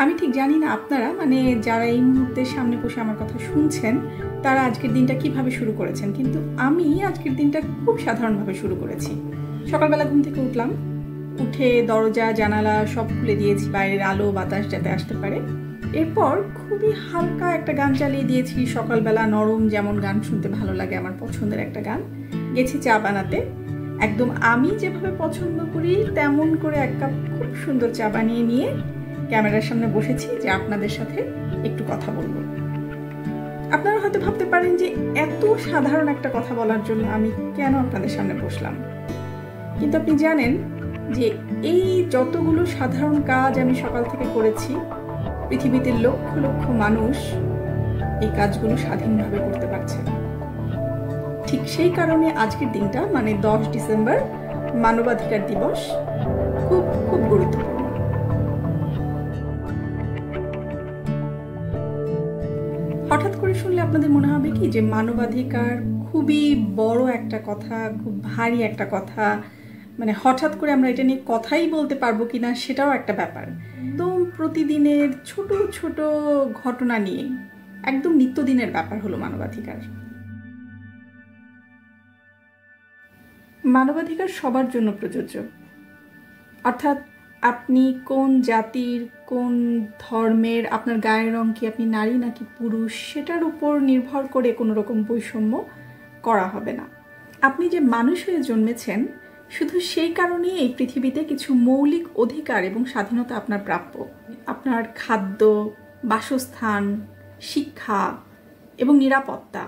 আমি ঠিক জানি না আপনারা মানে যারা এই মুহূর্তে সামনে বসে আমার কথা শুনছেন তারা আজকের দিনটা কিভাবে শুরু করেছেন, কিন্তু আমি আজকের দিনটা খুব সাধারণভাবে শুরু করেছি। সকালবেলা ঘুম থেকে উঠলাম, উঠে দরজা জানালা সব খুলে দিয়েছি বাইরের আলো বাতাস যাতে আসতে পারে। এরপর খুবই হালকা একটা গান চালিয়ে দিয়েছি, সকালবেলা নরম যেমন গান শুনতে ভালো লাগে আমার পছন্দের একটা গান। গেছি চা বানাতে, একদম আমি যেভাবে পছন্দ করি তেমন করে এক কাপ খুব সুন্দর চা বানিয়ে নিয়ে ক্যামেরার সামনে বসেছি যে আপনাদের সাথে একটু কথা বলবো। আপনারা হয়তো ভাবতে পারেন যে এত সাধারণ একটা কথা বলার জন্য আমি কেন আপনাদের সামনে বসলাম, কিন্তু আপনি জানেন যে এই যতগুলো সাধারণ কাজ আমি সকাল থেকে করেছি, পৃথিবীতে লক্ষ লক্ষ মানুষ এই কাজগুলো স্বাধীনভাবে করতে পারছে। ঠিক সেই কারণে আজকের দিনটা মানে 10 ডিসেম্বর মানবাধিকার দিবস খুব খুব গুরুত্বপূর্ণ। হঠাৎ করে শুনলে আপনাদের মনে হবে কি যে মানবাধিকার খুবই বড় একটা কথা, খুব ভারী একটা কথা, মানে হঠাৎ করে আমরা এটা নিয়ে কথাই বলতে পারবো কিনা সেটাও একটা ব্যাপার। একদম প্রতিদিনের ছোট ছোট ঘটনা নিয়ে একদম নিত্যদিনের ব্যাপার হলো মানবাধিকার। মানবাধিকার সবার জন্য প্রযোজ্য, অর্থাৎ আপনি কোন জাতির, কোন ধর্মের, আপনার গায়ের রং কি, আপনি নারী নাকি পুরুষ, সেটার উপর নির্ভর করে কোনো রকম বৈষম্য করা হবে না। আপনি যে মানুষ হয়ে জন্মেছেন শুধু সেই কারণেই এই পৃথিবীতে কিছু মৌলিক অধিকার এবং স্বাধীনতা আপনার প্রাপ্য। আপনার খাদ্য, বাসস্থান, শিক্ষা এবং নিরাপত্তা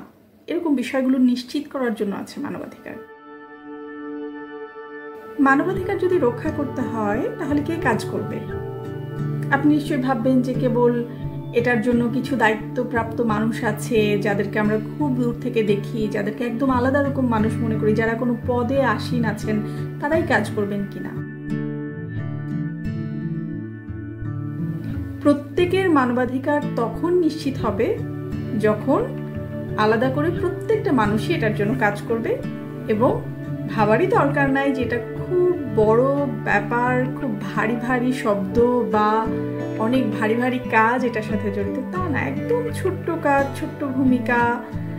এরকম বিষয়গুলো নিশ্চিত করার জন্য আছে মানবাধিকার। মানবাধিকার যদি রক্ষা করতে হয় তাহলে কে কাজ করবে? আপনি নিশ্চয়ই ভাববেন যে কেবল এটার জন্য কিছু দায়িত্বপ্রাপ্ত মানুষ আছে যাদেরকে আমরা খুব দূর থেকে দেখি, যাদেরকে একদম আলাদা রকম মানুষ মনে করি, যারা কোনো পদে আসীন আছেন, তারাই কাজ করবেন কিনা। প্রত্যেকের মানবাধিকার তখন নিশ্চিত হবে যখন আলাদা করে প্রত্যেকটা মানুষই এটার জন্য কাজ করবে, এবং ভাবারই দরকার নাই যে এটা খুব বড় ব্যাপার, খুব ভারী ভারী শব্দ বা অনেক ভারী ভারী কাজ এটার সাথে জড়িত, তা না। একদম ছোট্ট কাজ, ছোট্ট ভূমিকা,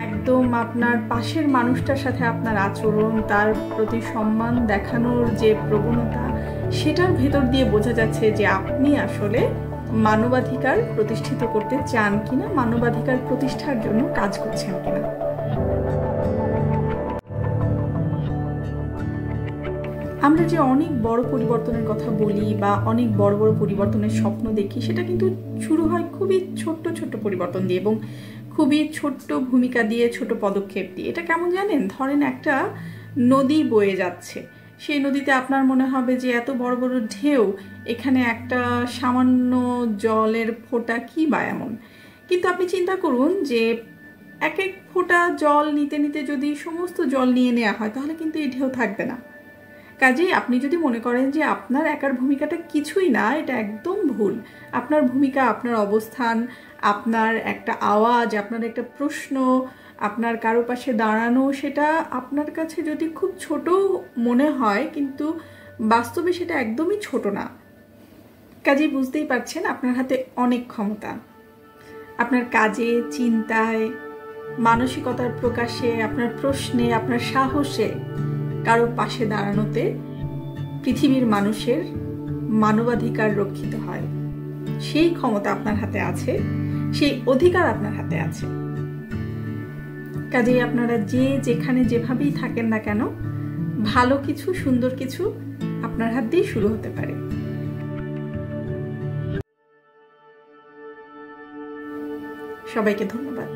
একদম আপনার পাশের মানুষটার সাথে আপনার আচরণ, তার প্রতি সম্মান দেখানোর যে প্রবণতা, সেটার ভেতর দিয়ে বোঝা যাচ্ছে যে আপনি আসলে মানবাধিকার প্রতিষ্ঠিত করতে চান কিনা, মানবাধিকার প্রতিষ্ঠার জন্য কাজ করছেন কিনা। আমরা যে অনেক বড় পরিবর্তনের কথা বলি বা অনেক বড় বড় পরিবর্তনের স্বপ্ন দেখি, সেটা কিন্তু শুরু হয় খুবই ছোট্ট ছোট্ট পরিবর্তন দিয়ে এবং খুবই ছোট্ট ভূমিকা দিয়ে, ছোট পদক্ষেপ দিয়ে। এটা কেমন জানেন? ধরেন একটা নদী বয়ে যাচ্ছে, সেই নদীতে আপনার মনে হবে যে এত বড় বড় ঢেউ, এখানে একটা সামান্য জলের ফোঁটা কি বা এমন। কিন্তু আপনি চিন্তা করুন যে এক এক ফোঁটা জল নিতে নিতে যদি সমস্ত জল নিয়ে নেওয়া হয় তাহলে কিন্তু এই ঢেউ থাকবে না। কাজেই আপনি যদি মনে করেন যে আপনার একার ভূমিকাটা কিছুই না, এটা একদম ভুল। আপনার ভূমিকা, আপনার অবস্থান, আপনার একটা আওয়াজ, আপনার একটা প্রশ্ন, আপনার কারো পাশে দাঁড়ানো, সেটা আপনার কাছে যদি খুব ছোট মনে হয় কিন্তু বাস্তবে সেটা একদমই ছোট না। কাজেই বুঝতেই পারছেন আপনার হাতে অনেক ক্ষমতা। আপনার কাজে, চিন্তায়, মানসিকতার প্রকাশে, আপনার প্রশ্নে, আপনার সাহসে কারো পাশে দাঁড়ানোতে পৃথিবীর মানুষের মানবাধিকার রক্ষিত হয়। সেই ক্ষমতা আপনার হাতে আছে, সেই অধিকার আপনার হাতে আছে। কাজেই আপনারা যে যেখানে যেভাবেই থাকেন না কেন, ভালো কিছু, সুন্দর কিছু আপনার হাত দিয়েই শুরু হতে পারে। সবাইকে ধন্যবাদ।